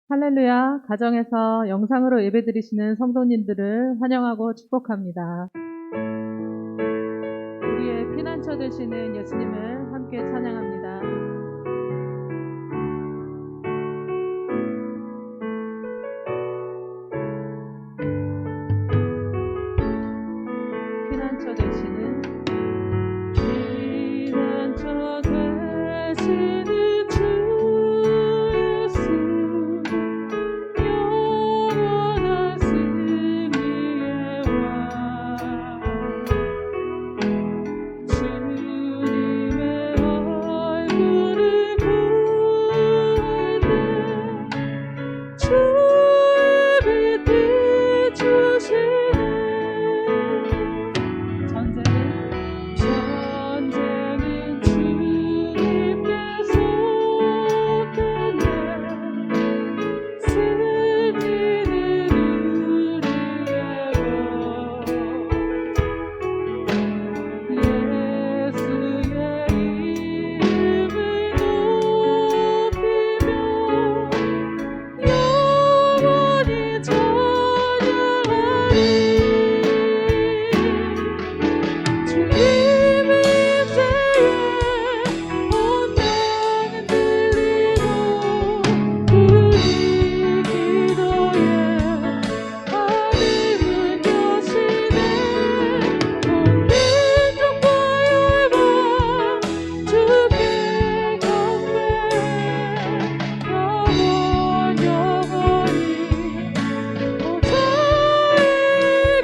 할렐루야, 가정에서 영상으로 예배드리시는 성도님들을 환영하고 축복합니다. 우리의 피난처 되시는 예수님을 함께 찬양합니다. 피난처 되시는 피난처 되시는 주 예수, 영원한 승리의 왕, 주님의 얼굴을 구할 때 주의 빛 비추시네. 전쟁은 주님께 속했네. 승리는 우리의 것. 예수의 이름을 높이며 영원히 찬양하리. 주님의 임재에 온 땅은 들리고 우리 기도에 하늘은 여시네. 온 민족과 열방 주께 경배해 영원히. 저희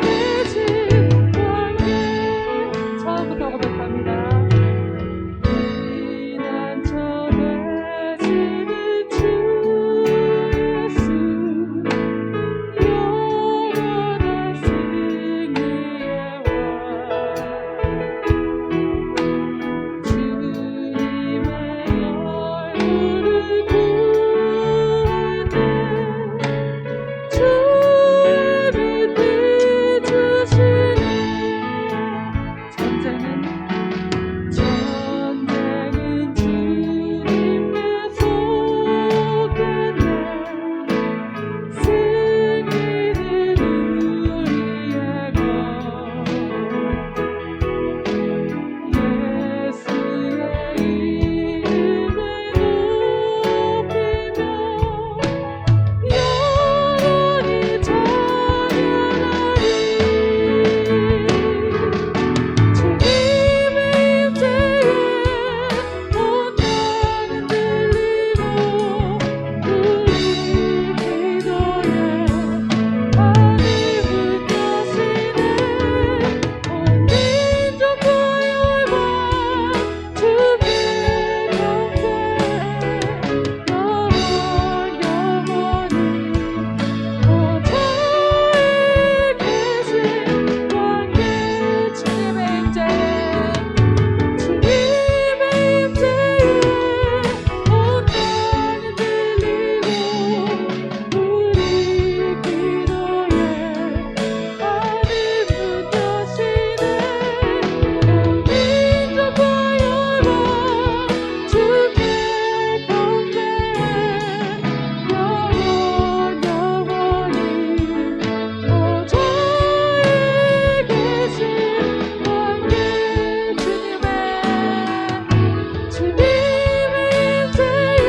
계신 왕께 처음부터 고백합니다. 피난처 되시는 주 예수, 영원한 승리의 왕, 주님의 얼굴을 구할 때 주의 빛 비추시네. 전쟁은 주님께 속했네. 승리는 우리의 것. 예수의 이름을 높이며 영원히 찬양하리. 주님의 임재에 온 땅은 들리고 우리 기도에 하늘은 여시네. 온 민족과 열방 주께 경배해 영원히. 저희 계신 왕께 주님의 임재에 온 땅은 들리고 우리 기도에 하늘은 여시네. 온 민족과 열방 주께 경배해 영원히. 저희 계신 왕께 주님의 임재에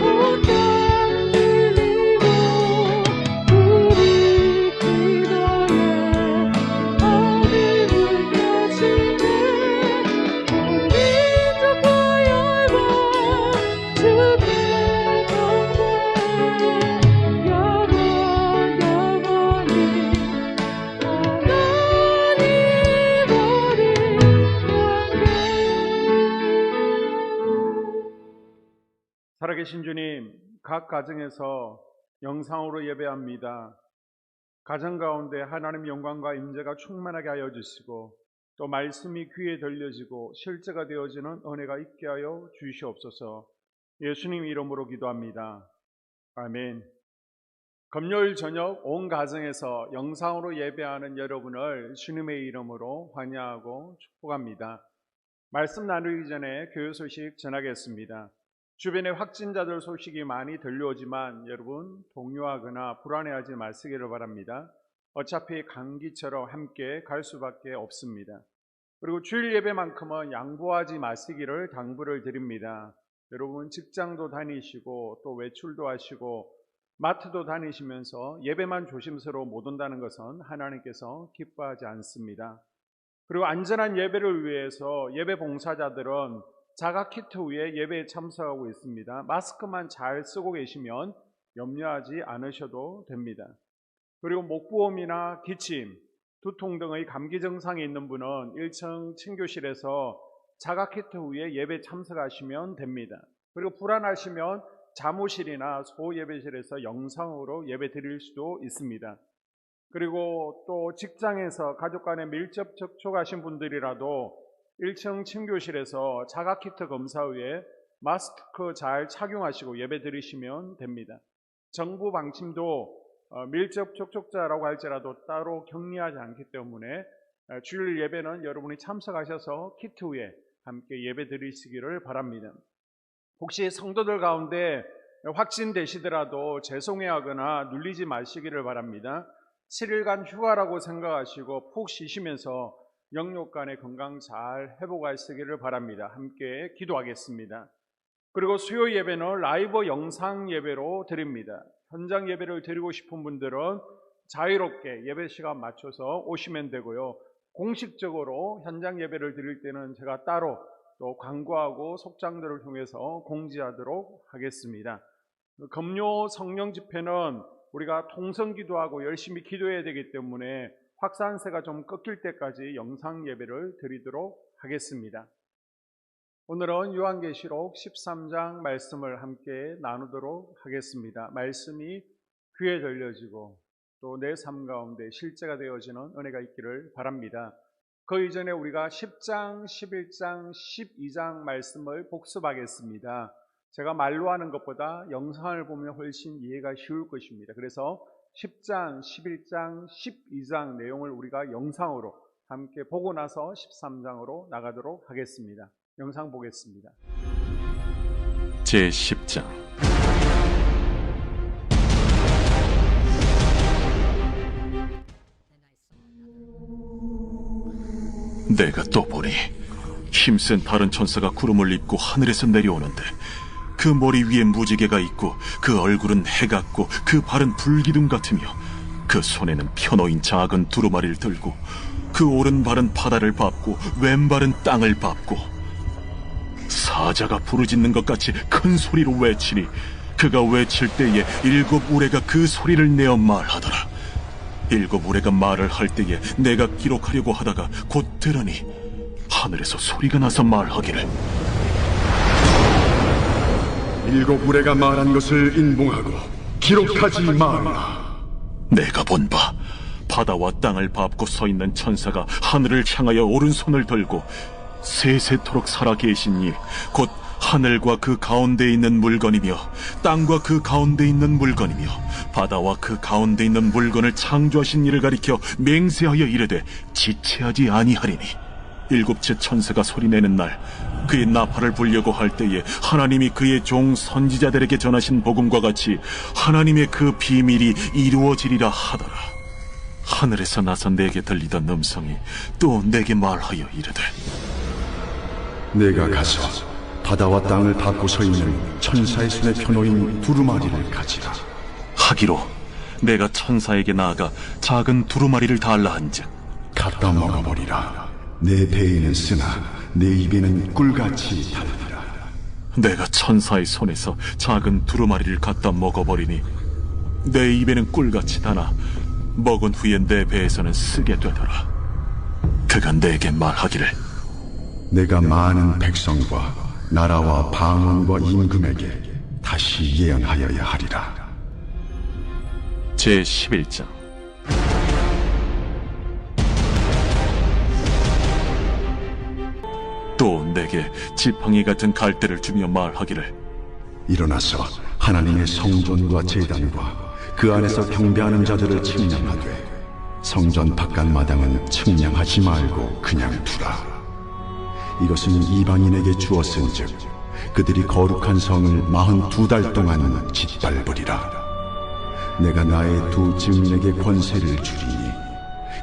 온 땅은 들리고 우리 기도에 하늘은 여시네. 온 민족과 열방 주께 경배해 영원히. 살아계신 주님, 각 가정에서 영상으로 예배합니다. 가정 가운데 하나님 영광과 임재가 충만하게 하여 주시고 또 말씀이 귀에 들려지고 실제가 되어지는 은혜가 있게 하여 주시옵소서. 예수님 이름으로 기도합니다. 아멘. 금요일 저녁 온 가정에서 영상으로 예배하는 여러분을 주님의 이름으로 환영하고 축복합니다. 말씀 나누기 전에 교회 소식 전하겠습니다. 주변에 확진자들 소식이 많이 들려오지만 여러분 동요하거나 불안해하지 마시기를 바랍니다. 어차피 감기처럼 함께 갈 수밖에 없습니다. 그리고 주일 예배만큼은 양보하지 마시기를 당부를 드립니다. 여러분 직장도 다니시고 또 외출도 하시고 마트도 다니시면서 예배만 조심스러워 못 온다는 것은 하나님께서 기뻐하지 않습니다. 그리고 안전한 예배를 위해서 예배 봉사자들은 자가 키트 위에 예배에 참석하고 있습니다. 마스크만 잘 쓰고 계시면 염려하지 않으셔도 됩니다. 그리고 목부음이나 기침, 두통 등의 감기 증상이 있는 분은 1층 친교실에서 자가 키트 위에 예배 참석하시면 됩니다. 그리고 불안하시면 사무실이나 소예배실에서 영상으로 예배 드릴 수도 있습니다. 그리고 또 직장에서 가족 간에 밀접 접촉하신 분들이라도 1층 친교실에서 자가 키트 검사 후에 마스크 잘 착용하시고 예배 드리시면 됩니다. 정부 방침도 밀접 접촉자라고 할지라도 따로 격리하지 않기 때문에 주일 예배는 여러분이 참석하셔서 키트 후에 함께 예배 드리시기를 바랍니다. 혹시 성도들 가운데 확진되시더라도 죄송해하거나 눌리지 마시기를 바랍니다. 7일간 휴가라고 생각하시고 푹 쉬시면서 영육 간의 건강 잘 회복하시기를 바랍니다. 함께 기도하겠습니다. 그리고 수요 예배는 라이브 영상 예배로 드립니다. 현장 예배를 드리고 싶은 분들은 자유롭게 예배 시간 맞춰서 오시면 되고요. 공식적으로 현장 예배를 드릴 때는 제가 따로 또 광고하고 속장들을 통해서 공지하도록 하겠습니다. 금요 성령 집회는 우리가 통성 기도하고 열심히 기도해야 되기 때문에 확산세가 좀 꺾일 때까지 영상 예배를 드리도록 하겠습니다. 오늘은 요한계시록 13장 말씀을 함께 나누도록 하겠습니다. 말씀이 귀에 들려지고 또 내 삶 가운데 실제가 되어지는 은혜가 있기를 바랍니다. 그 이전에 우리가 10장, 11장, 12장 말씀을 복습하겠습니다. 제가 말로 하는 것보다 영상을 보면 훨씬 이해가 쉬울 것입니다. 그래서 10장, 11장, 12장 내용을 우리가 영상으로 함께 보고 나서 13장으로 나가도록 하겠습니다. 영상 보겠습니다. 제10장. 내가 또 보니 힘센 다른 천사가 구름을 입고 하늘에서 내려오는데 그 머리 위에 무지개가 있고 그 얼굴은 해 같고 그 발은 불기둥 같으며 그 손에는 펴놓인 작은 두루마리를 들고 그 오른발은 바다를 밟고 왼발은 땅을 밟고 사자가 부르짖는 것 같이 큰 소리로 외치니 그가 외칠 때에 7 우레가 그 소리를 내어 말하더라. 7 우레가 말을 할 때에 내가 기록하려고 하다가 곧 들으니 하늘에서 소리가 나서 말하기를 7 우레가 말한 것을 인봉하고 기록하지 말라. 내가 본 바 바다와 땅을 밟고 서 있는 천사가 하늘을 향하여 오른손을 들고 세세토록 살아계신 이 곧 하늘과 그 가운데 있는 물건이며 땅과 그 가운데 있는 물건이며 바다와 그 가운데 있는 물건을 창조하신 이를 가리켜 맹세하여 이르되 지체하지 아니하리니 7째 천사가 소리내는 날 그의 나팔을 불려고 할 때에 하나님이 그의 종 선지자들에게 전하신 복음과 같이 하나님의 그 비밀이 이루어지리라 하더라. 하늘에서 나서 내게 들리던 음성이 또 내게 말하여 이르되 내가 가서 바다와 땅을 밟고 서 있는 천사의 손에 펴놓인 두루마리를 가지라. 하기로 내가 천사에게 나아가 작은 두루마리를 달라 한즉 갖다 먹어버리라. 내 배에는 쓰나 내 입에는 꿀같이 달리라. 내가 천사의 손에서 작은 두루마리를 갖다 먹어버리니 내 입에는 꿀같이 다나 먹은 후에 내 배에서는 쓰게 되더라. 그가 내게 말하기를 내가 많은 백성과 나라와 방언과 임금에게 다시 예언하여야 하리라. 제11장. 또 내게 지팡이 같은 갈대를 주며 말하기를 일어나서 하나님의 성전과 제단과 그 안에서 경배하는 자들을 측량하되 성전 바깥 마당은 측량하지 말고 그냥 두라. 이것은 이방인에게 주었은즉 그들이 거룩한 성을 42달 동안 짓밟으리라. 내가 나의 두 증인에게 권세를 주리니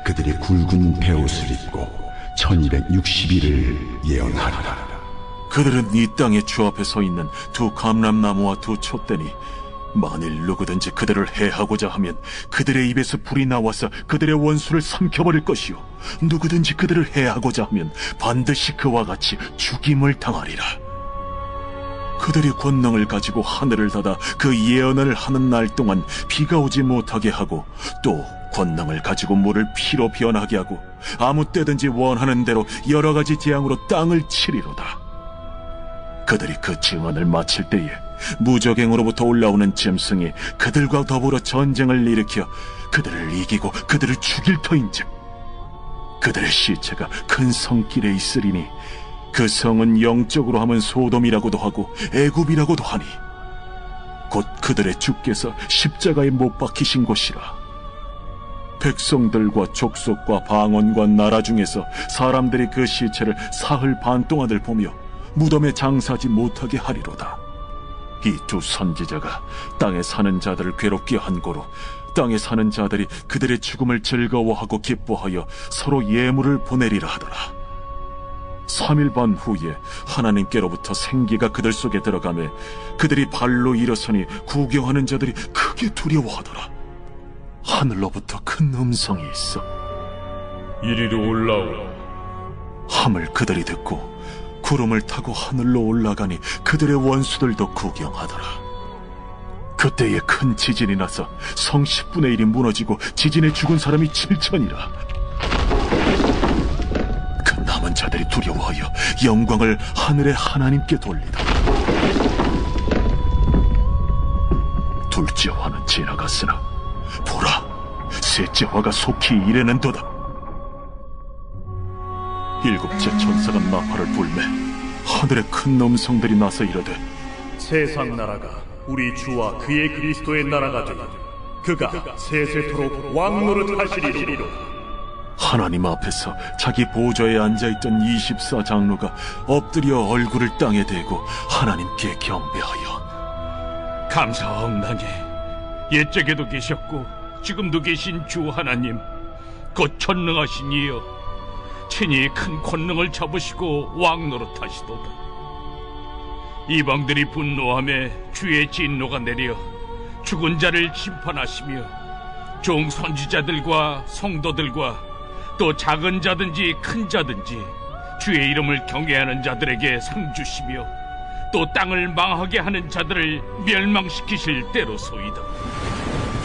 그들이 굵은 베옷을 입고 1260일을 예언하리라. 그들은 이 땅의 주 앞에 서 있는 두 감람나무와 두 촛대니 만일 누구든지 그들을 해하고자 하면 그들의 입에서 불이 나와서 그들의 원수를 삼켜버릴 것이요 누구든지 그들을 해하고자 하면 반드시 그와 같이 죽임을 당하리라. 그들이 권능을 가지고 하늘을 닫아 그 예언을 하는 날 동안 비가 오지 못하게 하고 또 권능을 가지고 물을 피로 변하게 하고 아무 때든지 원하는 대로 여러 가지 재앙으로 땅을 치리로다. 그들이 그 증언을 마칠 때에 무적행으로부터 올라오는 짐승이 그들과 더불어 전쟁을 일으켜 그들을 이기고 그들을 죽일 터인즉 그들의 시체가 큰 성길에 있으리니 그 성은 영적으로 하면 소돔이라고도 하고 애굽이라고도 하니 곧 그들의 주께서 십자가에 못 박히신 곳이라. 백성들과 족속과 방언과 나라 중에서 사람들이 그 시체를 사흘 반 동안을 보며 무덤에 장사하지 못하게 하리로다. 이 두 선지자가 땅에 사는 자들을 괴롭게 한 고로 땅에 사는 자들이 그들의 죽음을 즐거워하고 기뻐하여 서로 예물을 보내리라 하더라. 3일 반 후에 하나님께로부터 생기가 그들 속에 들어가매 그들이 발로 일어서니 구경하는 자들이 크게 두려워하더라. 하늘로부터 큰 음성이 있어 이리로 올라오라. 함을 그들이 듣고 구름을 타고 하늘로 올라가니 그들의 원수들도 구경하더라. 그때에 큰 지진이 나서 성 10분의 1이 무너지고 지진에 죽은 사람이 7천이라. 그 남은 자들이 두려워하여 영광을 하늘의 하나님께 돌리다. 둘째 화는 지나갔으나 보라, 셋째 화가 속히 이르는도다. 일곱째 천사가 나팔을 불매 하늘에 큰 음성들이 나서 이르되 세상 나라가 우리 주와 그의 그리스도의 나라가 되고 그가 세세토록 왕노릇 하시리로. 하나님 앞에서 자기 보좌에 앉아있던 24장로가 엎드려 얼굴을 땅에 대고 하나님께 경배하여 감사하옵나니 옛적에도 계셨고 지금도 계신 주 하나님 곧 전능하신 이여 친히 큰 권능을 잡으시고 왕노릇하시도다. 이방들이 분노하며 주의 진노가 내려 죽은 자를 심판하시며 종 선지자들과 성도들과 또 작은 자든지 큰 자든지 주의 이름을 경외하는 자들에게 상 주시며 또 땅을 망하게 하는 자들을 멸망시키실 때로소이다.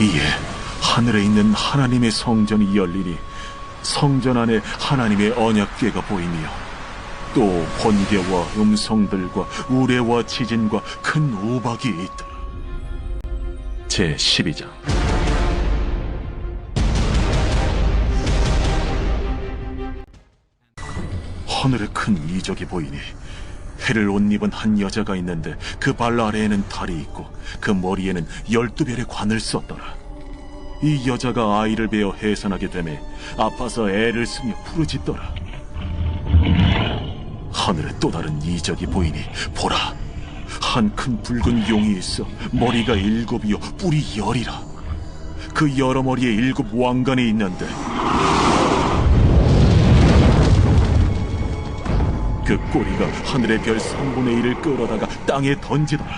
이에 하늘에 있는 하나님의 성전이 열리니 성전 안에 하나님의 언약궤가 보이며 또 번개와 음성들과 우레와 지진과 큰 우박이 있더라. 제12장. 하늘에 큰 이적이 보이니 해를 옷 입은 한 여자가 있는데 그 발 아래에는 달이 있고 그 머리에는 12별의 관을 썼더라. 이 여자가 아이를 베어 해산하게 되매 아파서 애를 쓰며 부르짖더라. 하늘에 또 다른 이적이 보이니 보라, 한 큰 붉은 용이 있어 머리가 7이요 뿔이 10이라. 그 여러 머리에 7 왕관이 있는데 그 꼬리가 하늘의 별 3분의 1을 끌어다가 땅에 던지더라.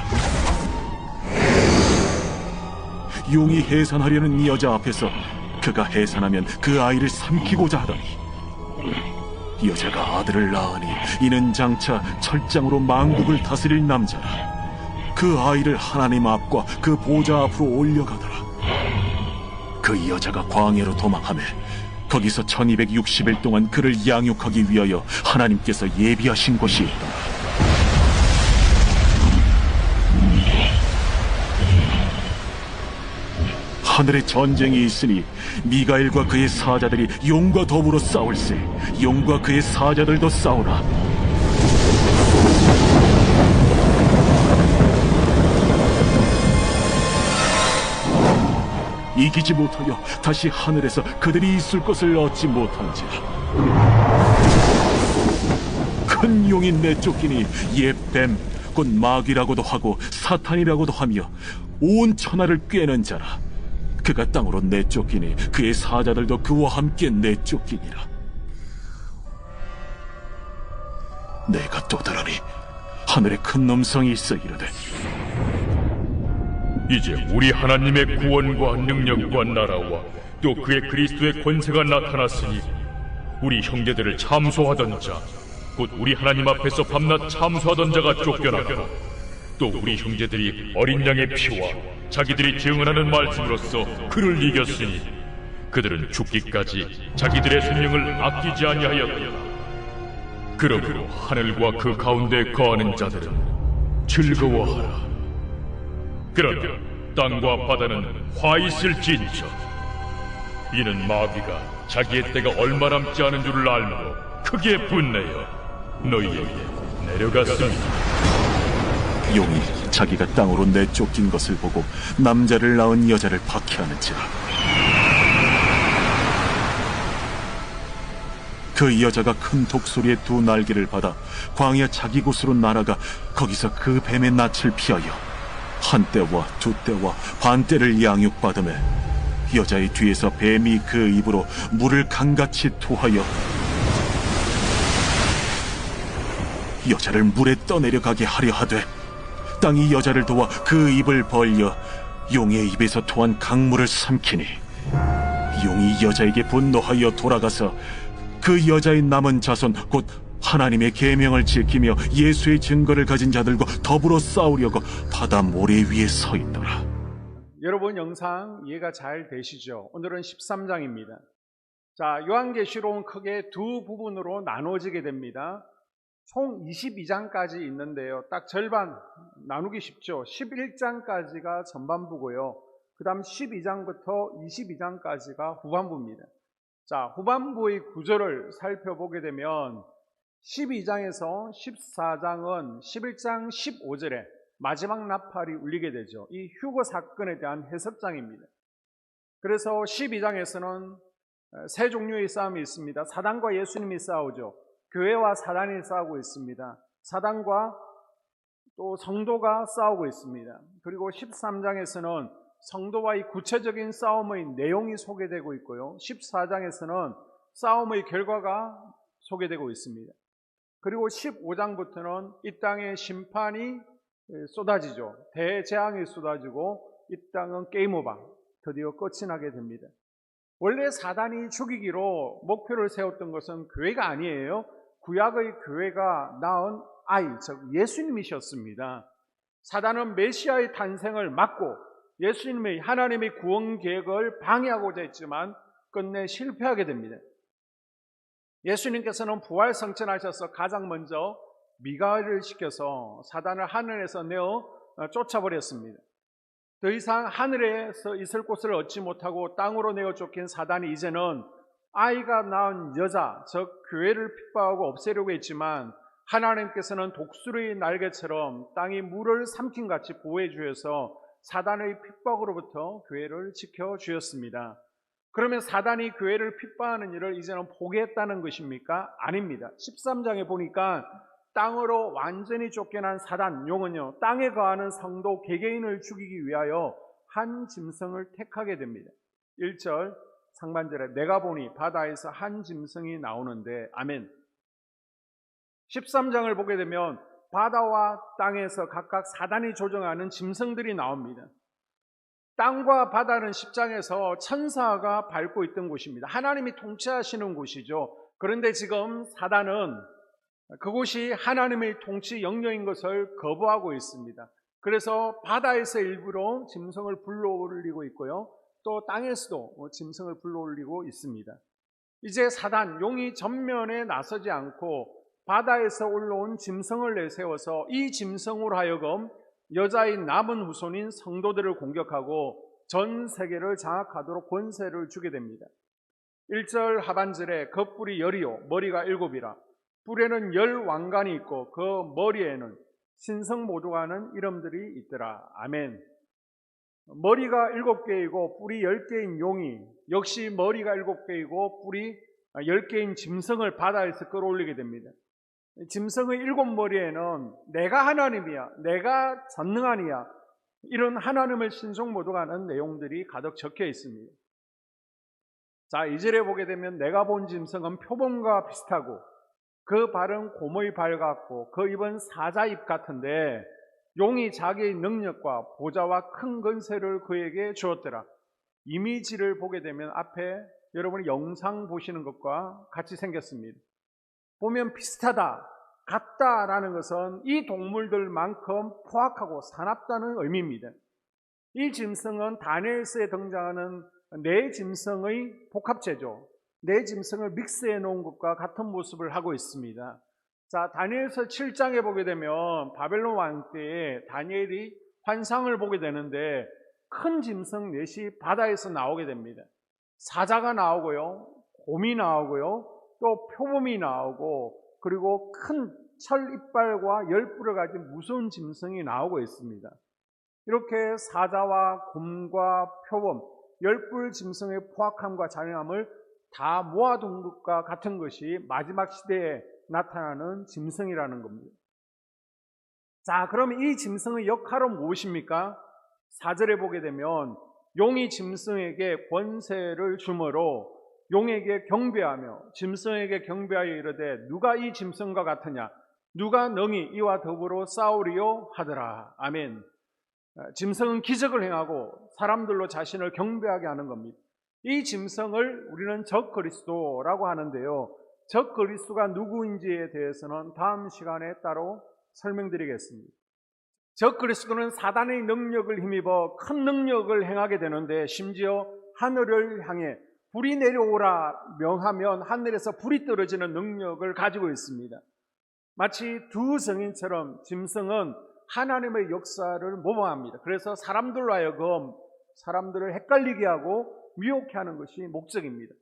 용이 해산하려는 이 여자 앞에서 그가 해산하면 그 아이를 삼키고자 하더니 여자가 아들을 낳으니 이는 장차 철장으로 만국을 다스릴 남자라. 그 아이를 하나님 앞과 그 보좌 앞으로 올려가더라. 그 여자가 광야로 도망하며 거기서 1260일 동안 그를 양육하기 위하여 하나님께서 예비하신 곳이 있더라. 하늘에 전쟁이 있으니 미가엘과 그의 사자들이 용과 더불어 싸울세. 용과 그의 사자들도 싸우나 이기지 못하여 다시 하늘에서 그들이 있을 것을 얻지 못한지라. 큰 용이 내쫓기니 옛 뱀, 곧 마귀라고도 하고 사탄이라고도 하며 온 천하를 꿰는 자라. 그가 땅으로 내쫓기니 그의 사자들도 그와 함께 내쫓기니라. 내가 또 들으니 하늘에 큰 음성이 있어 이르되, 이제 우리 하나님의 구원과 능력과 나라와 또 그의 그리스도의 권세가 나타났으니 우리 형제들을 참소하던 자, 곧 우리 하나님 앞에서 밤낮 참소하던 자가 쫓겨났고, 또 우리 형제들이 어린 양의 피와 자기들이 증언하는 말씀으로써 그를 이겼으니 그들은 죽기까지 자기들의 생명을 아끼지 아니하였다. 그러므로 하늘과 그 가운데 거하는 자들은 즐거워하라. 그러나 땅과 바다는 화 있을진저. 이는 마귀가 자기의 때가 얼마 남지 않은 줄을 알므로 크게 분내어 너희에게 내려갔습니다. 용이 자기가 땅으로 내쫓긴 것을 보고 남자를 낳은 여자를 박해하는지라. 그 여자가 큰 독소리의 두 날개를 받아 광야 자기 곳으로 날아가 거기서 그 뱀의 낯을 피하여 한때와 두때와 반때를 양육받으며 여자의 뒤에서 뱀이 그 입으로 물을 강같이 토하여 여자를 물에 떠내려가게 하려 하되, 땅이 여자를 도와 그 입을 벌려 용의 입에서 토한 강물을 삼키니 용이 여자에게 분노하여 돌아가서 그 여자의 남은 자손 곧 하나님의 계명을 지키며 예수의 증거를 가진 자들과 더불어 싸우려고 바다 모래 위에 서 있더라. 여러분 영상 이해가 잘 되시죠? 오늘은 13장입니다. 자, 요한계시록은 크게 두 부분으로 나눠지게 됩니다. 총 22장까지 있는데요. 딱 절반 나누기 쉽죠. 11장까지가 전반부고요. 그 다음 12장부터 22장까지가 후반부입니다. 자, 후반부의 구조를 살펴보게 되면 12장에서 14장은 11장 15절에 마지막 나팔이 울리게 되죠. 이 휴거 사건에 대한 해석장입니다. 그래서 12장에서는 세 종류의 싸움이 있습니다. 사단과 예수님이 싸우죠. 교회와 사단이 싸우고 있습니다. 사단과 또 성도가 싸우고 있습니다. 그리고 13장에서는 성도와의 구체적인 싸움의 내용이 소개되고 있고요. 14장에서는 싸움의 결과가 소개되고 있습니다. 그리고 15장부터는 이 땅의 심판이 쏟아지죠. 대재앙이 쏟아지고 이 땅은 게임 오버, 드디어 끝이 나게 됩니다. 원래 사단이 죽이기로 목표를 세웠던 것은 교회가 아니에요. 구약의 교회가 낳은 아이, 즉 예수님이셨습니다. 사단은 메시아의 탄생을 막고 예수님의 하나님의 구원 계획을 방해하고자 했지만 끝내 실패하게 됩니다. 예수님께서는 부활 성천하셔서 가장 먼저 미가엘을 시켜서 사단을 하늘에서 내어 쫓아버렸습니다. 더 이상 하늘에서 있을 곳을 얻지 못하고 땅으로 내어 쫓긴 사단이 이제는 아이가 낳은 여자, 즉 교회를 핍박하고 없애려고 했지만 하나님께서는 독수리의 날개처럼 땅이 물을 삼킨 같이 보호해 주셔서 사단의 핍박으로부터 교회를 지켜주셨습니다. 그러면 사단이 교회를 핍박하는 일을 이제는 포기했다는 것입니까? 아닙니다. 13장에 보니까 땅으로 완전히 쫓겨난 사단, 용은요, 땅에 거하는 성도 개개인을 죽이기 위하여 한 짐승을 택하게 됩니다. 1절 상반절에 내가 보니 바다에서 한 짐승이 나오는데, 아멘. 13장을 보게 되면 바다와 땅에서 각각 사단이 조종하는 짐승들이 나옵니다. 땅과 바다는 10장에서 천사가 밟고 있던 곳입니다. 하나님이 통치하시는 곳이죠. 그런데 지금 사단은 그곳이 하나님의 통치 영역인 것을 거부하고 있습니다. 그래서 바다에서 일부러 짐승을 불러올리고 있고요. 또 땅에서도 짐승을 불러올리고 있습니다. 이제 사단, 용이 전면에 나서지 않고 바다에서 올라온 짐승을 내세워서 이 짐승으로 하여금 여자의 남은 후손인 성도들을 공격하고 전 세계를 장악하도록 권세를 주게 됩니다. 1절 하반절에 그 뿔이 열이요 머리가 7이라. 뿔에는 10 왕관이 있고 그 머리에는 신성 모두가 하는 이름들이 있더라. 아멘. 머리가 7개이고 뿔이 10개인 용이 역시 머리가 7개이고 뿔이 10개인 짐승을 바다에서 끌어올리게 됩니다. 짐승의 7머리에는 내가 하나님이야, 내가 전능하니야, 이런 하나님을 신종 모독하는 내용들이 가득 적혀 있습니다. 자, 2절에 보게 되면 내가 본 짐승은 표범과 비슷하고 그 발은 곰의 발 같고 그 입은 사자 입 같은데 용이 자기의 능력과 보좌와 큰 권세를 그에게 주었더라. 이미지를 보게 되면 앞에 여러분이 영상 보시는 것과 같이 생겼습니다. 보면 비슷하다, 같다라는 것은 이 동물들만큼 포악하고 사납다는 의미입니다. 이 짐승은 다니엘서에 등장하는 네 짐승의 복합체죠. 네 짐승을 믹스해 놓은 것과 같은 모습을 하고 있습니다. 자, 다니엘서 7장에 보게 되면 바벨론 왕 때에 다니엘이 환상을 보게 되는데 큰 짐승 넷이 바다에서 나오게 됩니다. 사자가 나오고요, 곰이 나오고요, 또 표범이 나오고, 그리고 큰 철 이빨과 10뿔을 가진 무서운 짐승이 나오고 있습니다. 이렇게 사자와 곰과 표범, 10뿔 짐승의 포악함과 잔인함을 다 모아둔 것과 같은 것이 마지막 시대에 나타나는 짐승이라는 겁니다. 자, 그럼 이 짐승의 역할은 무엇입니까? 4절에 보게 되면 용이 짐승에게 권세를 주므로 용에게 경배하며 짐승에게 경배하여 이르되 누가 이 짐승과 같으냐, 누가 능히 이와 더불어 싸우리요 하더라. 아멘. 짐승은 기적을 행하고 사람들로 자신을 경배하게 하는 겁니다. 이 짐승을 우리는 적그리스도라고 하는데요, 적그리스도가 누구인지에 대해서는 다음 시간에 따로 설명드리겠습니다. 적그리스도는 사단의 능력을 힘입어 큰 능력을 행하게 되는데, 심지어 하늘을 향해 불이 내려오라 명하면 하늘에서 불이 떨어지는 능력을 가지고 있습니다. 마치 두 성인처럼 짐승은 하나님의 역사를 모방합니다. 그래서 사람들로 하여금 사람들을 헷갈리게 하고 미혹해 하는 것이 목적입니다.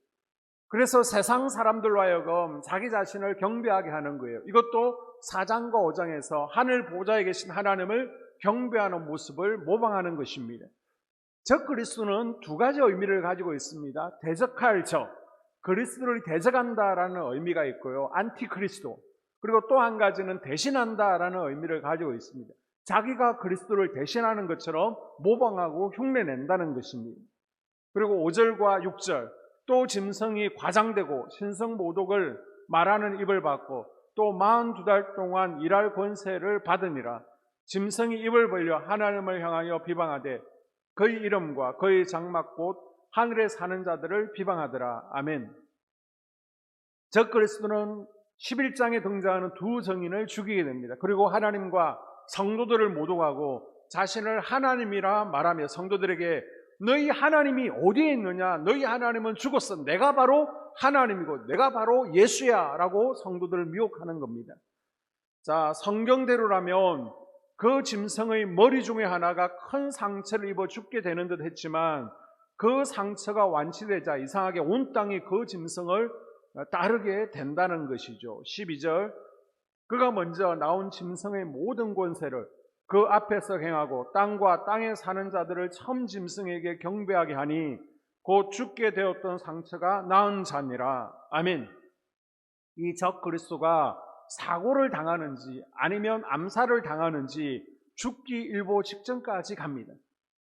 그래서 세상 사람들로 하여금 자기 자신을 경배하게 하는 거예요. 이것도 4장과 5장에서 하늘 보좌에 계신 하나님을 경배하는 모습을 모방하는 것입니다. 적그리스도는 두 가지 의미를 가지고 있습니다. 대적할 적, 그리스도를 대적한다라는 의미가 있고요, 안티그리스도, 그리고 또 한 가지는 대신한다라는 의미를 가지고 있습니다. 자기가 그리스도를 대신하는 것처럼 모방하고 흉내낸다는 것입니다. 그리고 5절과 6절, 또 짐승이 과장되고 신성모독을 말하는 입을 받고 또 42달 동안 일할 권세를 받으니라. 짐승이 입을 벌려 하나님을 향하여 비방하되 그의 이름과 그의 장막 곧 하늘에 사는 자들을 비방하더라. 아멘. 적그리스도는 11장에 등장하는 두 정인을 죽이게 됩니다. 그리고 하나님과 성도들을 모독하고 자신을 하나님이라 말하며 성도들에게 너희 하나님이 어디에 있느냐, 너희 하나님은 죽었어, 내가 바로 하나님이고 내가 바로 예수야 라고 성도들을 미혹하는 겁니다. 자, 성경대로라면 그 짐승의 머리 중에 하나가 큰 상처를 입어 죽게 되는 듯 했지만 그 상처가 완치되자 이상하게 온 땅이 그 짐승을 따르게 된다는 것이죠. 12절, 그가 먼저 나온 짐승의 모든 권세를 그 앞에서 행하고 땅과 땅에 사는 자들을 처음 짐승에게 경배하게 하니 곧 죽게 되었던 상처가 나은 자니라. 아멘. 이 적그리스도가 사고를 당하는지 아니면 암살을 당하는지 죽기 일보 직전까지 갑니다.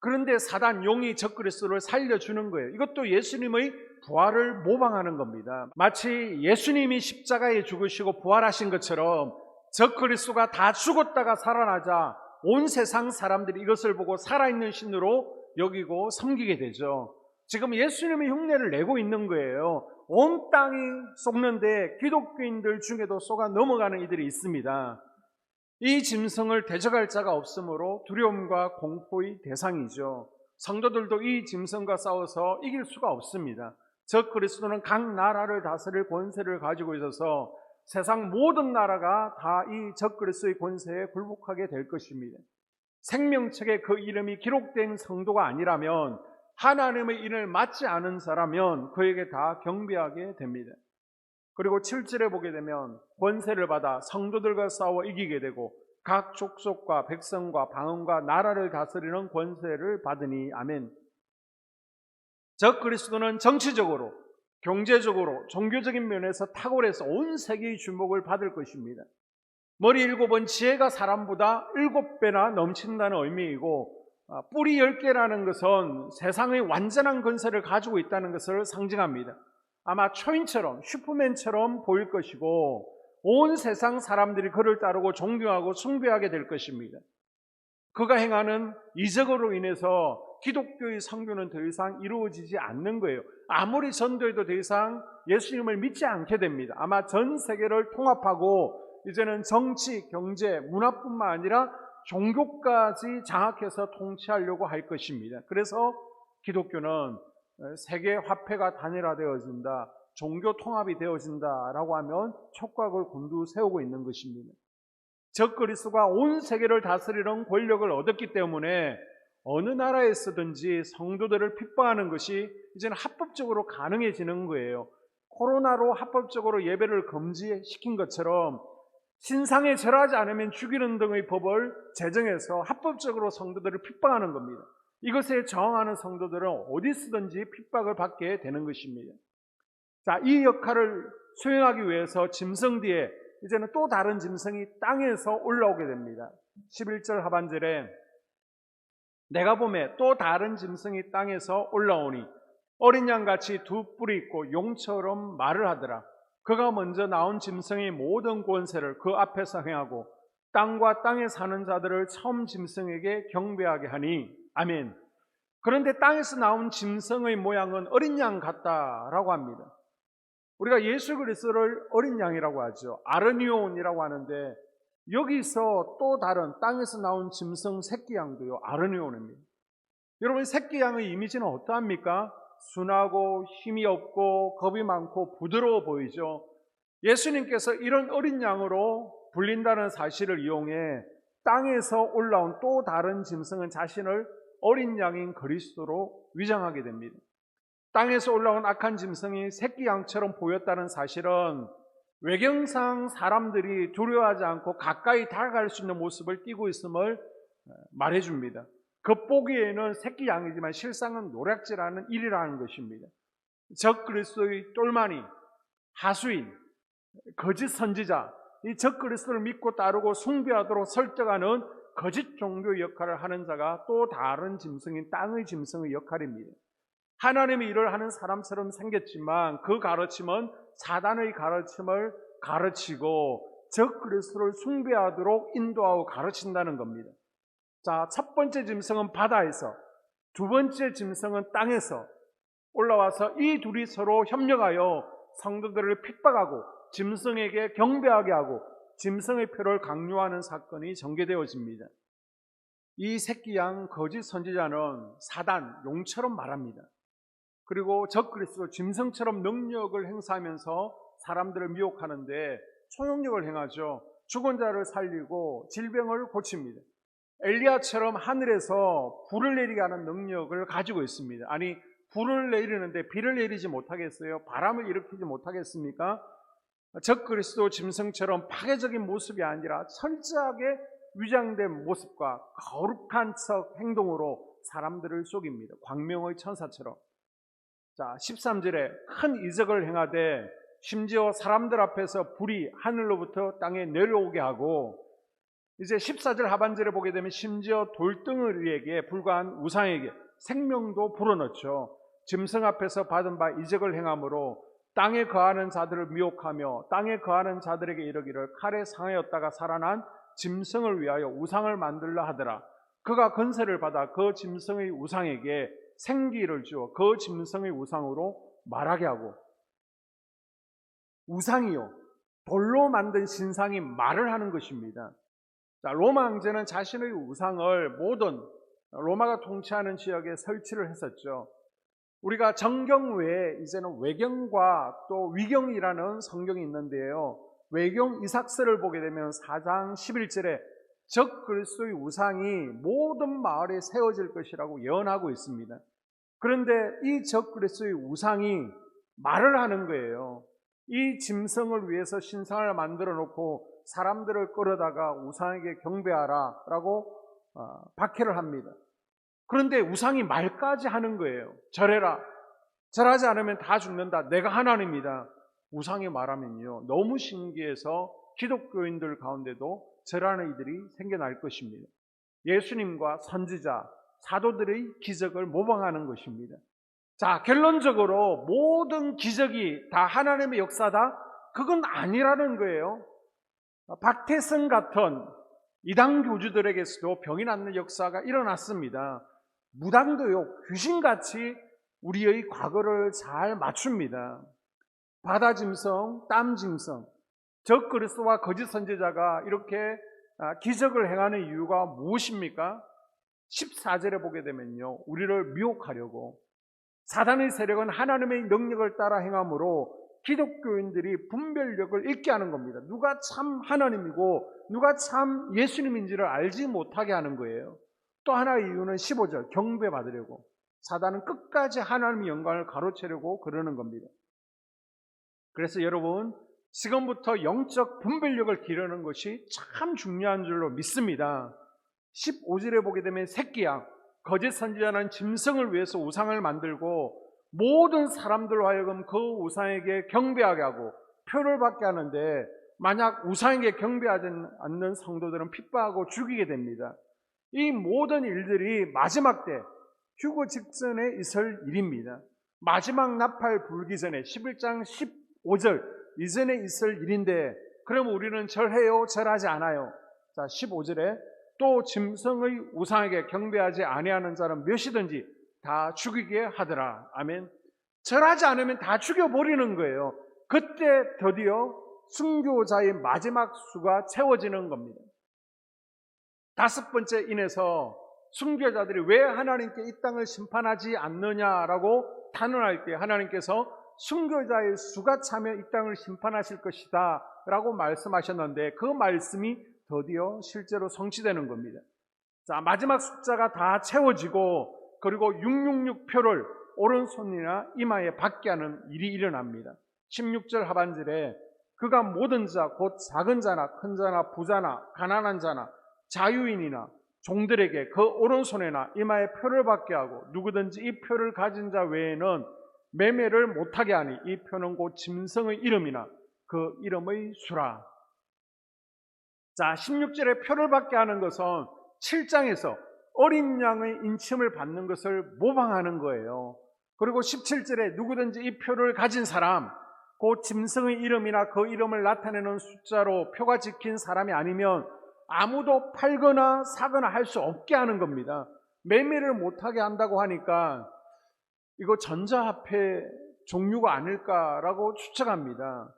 그런데 사단 용이 적그리스도를 살려주는 거예요. 이것도 예수님의 부활을 모방하는 겁니다. 마치 예수님이 십자가에 죽으시고 부활하신 것처럼 적그리스도가 다 죽었다가 살아나자 온 세상 사람들이 이것을 보고 살아있는 신으로 여기고 섬기게 되죠. 지금 예수님의 흉내를 내고 있는 거예요. 온 땅이 쏟는데 기독교인들 중에도 쏟아 넘어가는 이들이 있습니다. 이 짐승을 대적할 자가 없으므로 두려움과 공포의 대상이죠. 성도들도 이 짐승과 싸워서 이길 수가 없습니다. 적그리스도는 각 나라를 다스릴 권세를 가지고 있어서 세상 모든 나라가 다 이 적그리스도의 권세에 굴복하게 될 것입니다. 생명책에 그 이름이 기록된 성도가 아니라면, 하나님의 일을 맡지 않은 자라면 그에게 다 경배하게 됩니다. 그리고 7절에 보게 되면 권세를 받아 성도들과 싸워 이기게 되고 각 족속과 백성과 방언과 나라를 다스리는 권세를 받으니. 아멘. 적그리스도는 정치적으로 경제적으로, 종교적인 면에서 탁월해서 온 세계의 주목을 받을 것입니다. 머리 7은 지혜가 사람보다 7배나 넘친다는 의미이고, 뿌리 10개라는 것은 세상의 완전한 건설을 가지고 있다는 것을 상징합니다. 아마 초인처럼, 슈퍼맨처럼 보일 것이고, 온 세상 사람들이 그를 따르고 존경하고 숭배하게 될 것입니다. 그가 행하는 이적으로 인해서 기독교의 선교는 더 이상 이루어지지 않는 거예요. 아무리 전도해도 더 이상 예수님을 믿지 않게 됩니다. 아마 전 세계를 통합하고 이제는 정치, 경제, 문화뿐만 아니라 종교까지 장악해서 통치하려고 할 것입니다. 그래서 기독교는 세계 화폐가 단일화되어진다, 종교 통합이 되어진다라고 하면 촉각을 곤두세우고 있는 것입니다. 적그리스도가 온 세계를 다스리는 권력을 얻었기 때문에 어느 나라에서든지 성도들을 핍박하는 것이 이제는 합법적으로 가능해지는 거예요. 코로나로 합법적으로 예배를 금지시킨 것처럼 신상에 절하지 않으면 죽이는 등의 법을 제정해서 합법적으로 성도들을 핍박하는 겁니다. 이것에 저항하는 성도들은 어디서든지 핍박을 받게 되는 것입니다. 자, 이 역할을 수행하기 위해서 짐승 뒤에 이제는 또 다른 짐승이 땅에서 올라오게 됩니다. 11절 하반절에 내가 보매 또 다른 짐승이 땅에서 올라오니 어린 양같이 두 뿔이 있고 용처럼 말을 하더라. 그가 먼저 나온 짐승의 모든 권세를 그 앞에서 행하고 땅과 땅에 사는 자들을 처음 짐승에게 경배하게 하니 아멘. 그런데 땅에서 나온 짐승의 모양은 어린 양 같다라고 합니다. 우리가 예수 그리스도를 어린 양이라고 하죠. 아르니온이라고 하는데 여기서 또 다른 땅에서 나온 짐승 새끼 양도요, 아르니온입니다. 여러분, 새끼 양의 이미지는 어떠합니까? 순하고 힘이 없고 겁이 많고 부드러워 보이죠. 예수님께서 이런 어린 양으로 불린다는 사실을 이용해 땅에서 올라온 또 다른 짐승은 자신을 어린 양인 그리스도로 위장하게 됩니다. 땅에서 올라온 악한 짐승이 새끼 양처럼 보였다는 사실은 외경상 사람들이 두려워하지 않고 가까이 다가갈 수 있는 모습을 띠고 있음을 말해줍니다. 겉보기에는 새끼 양이지만 실상은 노략질하는 일이라는 것입니다. 적 그리스도의 똘마니, 하수인, 거짓 선지자, 이 적 그리스도를 믿고 따르고 숭배하도록 설득하는 거짓 종교 역할을 하는 자가 또 다른 짐승인 땅의 짐승의 역할입니다. 하나님의 일을 하는 사람처럼 생겼지만 그 가르침은 사단의 가르침을 가르치고 적 그리스도를 숭배하도록 인도하고 가르친다는 겁니다. 자, 첫 번째 짐승은 바다에서, 두 번째 짐승은 땅에서 올라와서 이 둘이 서로 협력하여 성도들을 핍박하고 짐승에게 경배하게 하고 짐승의 표를 강요하는 사건이 전개되어집니다. 이 새끼 양 거짓 선지자는 사단, 용처럼 말합니다. 그리고 적 그리스도 짐승처럼 능력을 행사하면서 사람들을 미혹하는데 초능력을 행하죠. 죽은 자를 살리고 질병을 고칩니다. 엘리야처럼 하늘에서 불을 내리게 하는 능력을 가지고 있습니다. 아니, 불을 내리는데 비를 내리지 못하겠어요? 바람을 일으키지 못하겠습니까? 적 그리스도 짐승처럼 파괴적인 모습이 아니라 철저하게 위장된 모습과 거룩한 척 행동으로 사람들을 속입니다. 광명의 천사처럼. 자, 13절에 큰 이적을 행하되 심지어 사람들 앞에서 불이 하늘로부터 땅에 내려오게 하고, 이제 14절 하반절에 보게 되면 심지어 돌덩어리에게 불과한 우상에게 생명도 불어넣죠. 짐승 앞에서 받은 바 이적을 행함으로 땅에 거하는 자들을 미혹하며 땅에 거하는 자들에게 이르기를 칼에 상하였다가 살아난 짐승을 위하여 우상을 만들라 하더라. 그가 건세를 받아 그 짐승의 우상에게 생기를 주어 그 짐승의 우상으로 말하게 하고, 우상이요, 돌로 만든 신상이 말을 하는 것입니다. 자, 로마 황제는 자신의 우상을 모든 로마가 통치하는 지역에 설치를 했었죠. 우리가 정경 외에 이제는 외경과 또 위경이라는 성경이 있는데요, 외경 이삭서를 보게 되면 4장 11절에 적 그리스도의 우상이 모든 마을에 세워질 것이라고 예언하고 있습니다. 그런데 이 적 그리스도의 우상이 말을 하는 거예요. 이 짐승을 위해서 신상을 만들어 놓고 사람들을 끌어다가 우상에게 경배하라 라고 박해를 합니다. 그런데 우상이 말까지 하는 거예요. 절해라, 절하지 않으면 다 죽는다. 내가 하나님이다. 우상이 말하면요, 너무 신기해서 기독교인들 가운데도 절하는 이들이 생겨날 것입니다. 예수님과 선지자, 사도들의 기적을 모방하는 것입니다. 자, 결론적으로 모든 기적이 다 하나님의 역사다? 그건 아니라는 거예요. 박태성 같은 이단 교주들에게서도 병이 낫는 역사가 일어났습니다. 무당도요, 귀신같이 우리의 과거를 잘 맞춥니다. 바다 짐승, 땀 짐승, 적그리스도와 거짓 선지자가 이렇게 기적을 행하는 이유가 무엇입니까? 14절에 보게 되면요, 우리를 미혹하려고, 사단의 세력은 하나님의 능력을 따라 행함으로 기독교인들이 분별력을 잃게 하는 겁니다. 누가 참 하나님이고 누가 참 예수님인지를 알지 못하게 하는 거예요. 또 하나의 이유는 15절, 경배받으려고. 사단은 끝까지 하나님의 영광을 가로채려고 그러는 겁니다. 그래서 여러분, 지금부터 영적 분별력을 기르는 것이 참 중요한 줄로 믿습니다. 15절에 보게 되면 새끼양, 거짓 선지자는 짐승을 위해서 우상을 만들고 모든 사람들로 하여금 그 우상에게 경배하게 하고 표를 받게 하는데, 만약 우상에게 경배하지 않는 성도들은 핍박하고 죽이게 됩니다. 이 모든 일들이 마지막 때 휴거 직전에 있을 일입니다. 마지막 나팔 불기 전에 11장 15절 이전에 있을 일인데, 그럼 우리는 절해요? 절하지 않아요? 자, 15절에 또 짐승의 우상에게 경배하지 아니하는 자는 몇이든지 다 죽이게 하더라. 아멘. 절하지 않으면 다 죽여버리는 거예요. 그때 드디어 순교자의 마지막 수가 채워지는 겁니다. 다섯 번째 인에서 순교자들이 왜 하나님께 이 땅을 심판하지 않느냐라고 탄원할 때 하나님께서 순교자의 수가 차면 이 땅을 심판하실 것이다 라고 말씀하셨는데, 그 말씀이 드디어 실제로 성취되는 겁니다. 자, 마지막 숫자가 다 채워지고, 그리고 666표를 오른손이나 이마에 받게 하는 일이 일어납니다. 16절 하반절에 그가 모든 자, 곧 작은 자나 큰 자나 부자나 가난한 자나 자유인이나 종들에게 그 오른손에나 이마에 표를 받게 하고, 누구든지 이 표를 가진 자 외에는 매매를 못하게 하니 이 표는 곧 짐승의 이름이나 그 이름의 수라. 자, 16절에 표를 받게 하는 것은 7장에서 어린 양의 인침을 받는 것을 모방하는 거예요. 그리고 17절에 누구든지 이 표를 가진 사람, 곧 짐승의 이름이나 그 이름을 나타내는 숫자로 표가 찍힌 사람이 아니면 아무도 팔거나 사거나 할 수 없게 하는 겁니다. 매매를 못하게 한다고 하니까 이거 전자화폐 종류가 아닐까라고 추측합니다.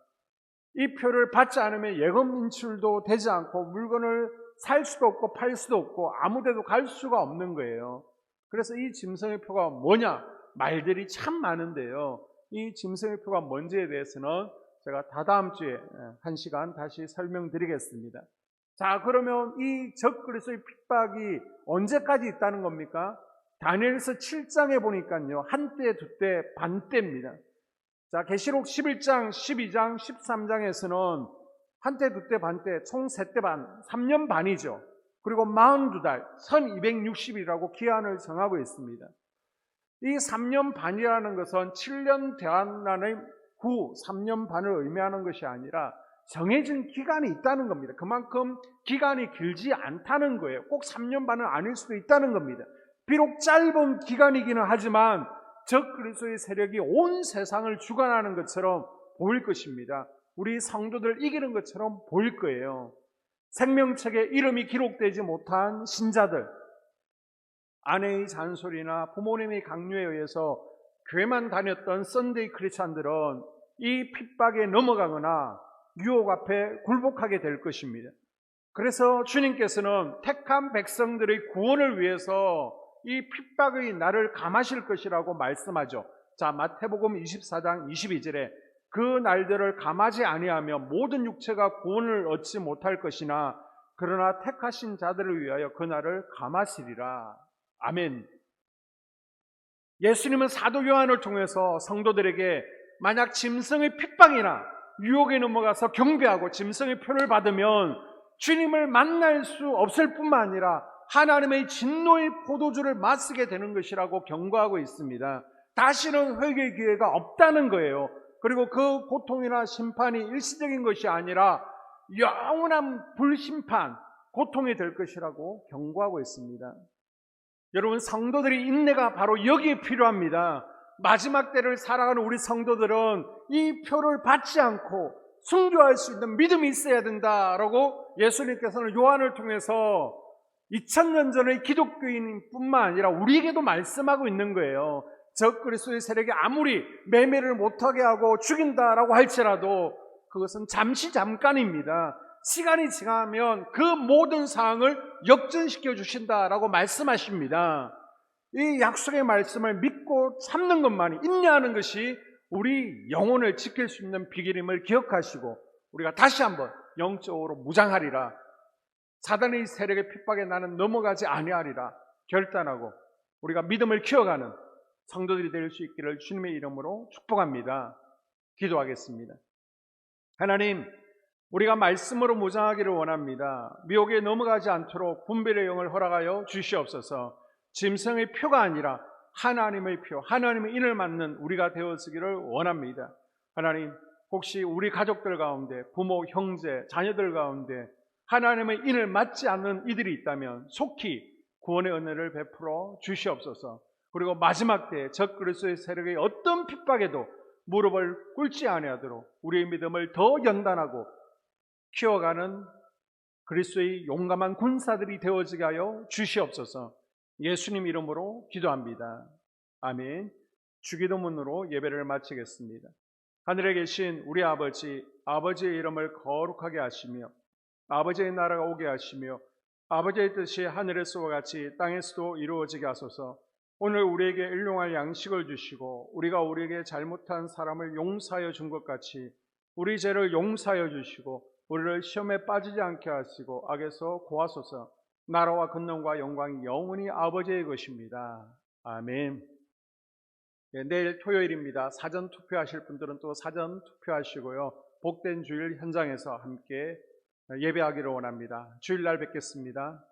이 표를 받지 않으면 예금 인출도 되지 않고 물건을 살 수도 없고 팔 수도 없고 아무데도 갈 수가 없는 거예요. 그래서 이 짐승의 표가 뭐냐? 말들이 참 많은데요. 이 짐승의 표가 뭔지에 대해서는 제가 다다음 주에 1시간 다시 설명드리겠습니다. 자, 그러면 이 적그리스도의 핍박이 언제까지 있다는 겁니까? 다니엘서 7장에 보니까요, 한때, 두때, 반때입니다. 자, 계시록 11장, 12장, 13장에서는 한때, 두때, 반때, 총 3때 반, 3년 반이죠. 그리고 42달, 1260이라고 기한을 정하고 있습니다. 이 3년 반이라는 것은 7년 대환란의 후 3년 반을 의미하는 것이 아니라 정해진 기간이 있다는 겁니다. 그만큼 기간이 길지 않다는 거예요. 꼭 3년 반은 아닐 수도 있다는 겁니다. 비록 짧은 기간이기는 하지만 적그리스도의 세력이 온 세상을 주관하는 것처럼 보일 것입니다. 우리 성도들 이기는 것처럼 보일 거예요. 생명책에 이름이 기록되지 못한 신자들, 아내의 잔소리나 부모님의 강요에 의해서 교회만 다녔던 썬데이 크리스찬들은 이 핍박에 넘어가거나 유혹 앞에 굴복하게 될 것입니다. 그래서 주님께서는 택한 백성들의 구원을 위해서 이 핍박의 날을 감하실 것이라고 말씀하죠. 자, 마태복음 24장 22절에 그 날들을 감하지 아니하며 모든 육체가 구원을 얻지 못할 것이나 그러나 택하신 자들을 위하여 그 날을 감하시리라. 아멘. 예수님은 사도 요한을 통해서 성도들에게 만약 짐승의 핍박이나 유혹에 넘어가서 경배하고 짐승의 표를 받으면 주님을 만날 수 없을 뿐만 아니라 하나님의 진노의 포도주를 마시게 되는 것이라고 경고하고 있습니다. 다시는 회개의 기회가 없다는 거예요. 그리고 그 고통이나 심판이 일시적인 것이 아니라 영원한 불심판, 고통이 될 것이라고 경고하고 있습니다. 여러분, 성도들의 인내가 바로 여기에 필요합니다. 마지막 때를 살아가는 우리 성도들은 이 표를 받지 않고 순교할 수 있는 믿음이 있어야 된다라고 예수님께서는 요한을 통해서 2000년 전의 기독교인뿐만 아니라 우리에게도 말씀하고 있는 거예요. 적 그리스도의 세력이 아무리 매매를 못하게 하고 죽인다라고 할지라도 그것은 잠깐입니다. 시간이 지나면 그 모든 상황을 역전시켜 주신다라고 말씀하십니다. 이 약속의 말씀을 믿고 참는 것만이, 인내하는 것이 우리 영혼을 지킬 수 있는 비결임을 기억하시고 우리가 다시 한번 영적으로 무장하리라, 사단의 세력의 핍박에 나는 넘어가지 아니하리라 결단하고 우리가 믿음을 키워가는 성도들이 될 수 있기를 주님의 이름으로 축복합니다. 기도하겠습니다. 하나님, 우리가 말씀으로 무장하기를 원합니다. 미혹에 넘어가지 않도록 분별의 영을 허락하여 주시옵소서. 짐승의 표가 아니라 하나님의 표, 하나님의 인을 맞는 우리가 되어지기를 원합니다. 하나님, 혹시 우리 가족들 가운데, 부모, 형제, 자녀들 가운데 하나님의 인을 맞지 않는 이들이 있다면 속히 구원의 은혜를 베풀어 주시옵소서. 그리고 마지막 때에 적 그리스도의 세력의 어떤 핍박에도 무릎을 꿇지 아니하도록 우리의 믿음을 더 연단하고 키워가는 그리스도의 용감한 군사들이 되어지게 하여 주시옵소서. 예수님 이름으로 기도합니다. 아멘. 주기도문으로 예배를 마치겠습니다. 하늘에 계신 우리 아버지, 아버지의 이름을 거룩하게 하시며 아버지의 나라가 오게 하시며 아버지의 뜻이 하늘에서와 같이 땅에서도 이루어지게 하소서. 오늘 우리에게 일용할 양식을 주시고 우리가 우리에게 잘못한 사람을 용서하여 준 것 같이 우리 죄를 용서하여 주시고 우리를 시험에 빠지지 않게 하시고 악에서 구하소서. 나라와 권능과 영광이 영원히 아버지의 것입니다. 아멘. 네, 내일 토요일입니다. 사전 투표하실 분들은 또 사전 투표하시고요. 복된 주일 현장에서 함께 예배하기를 원합니다. 주일날 뵙겠습니다.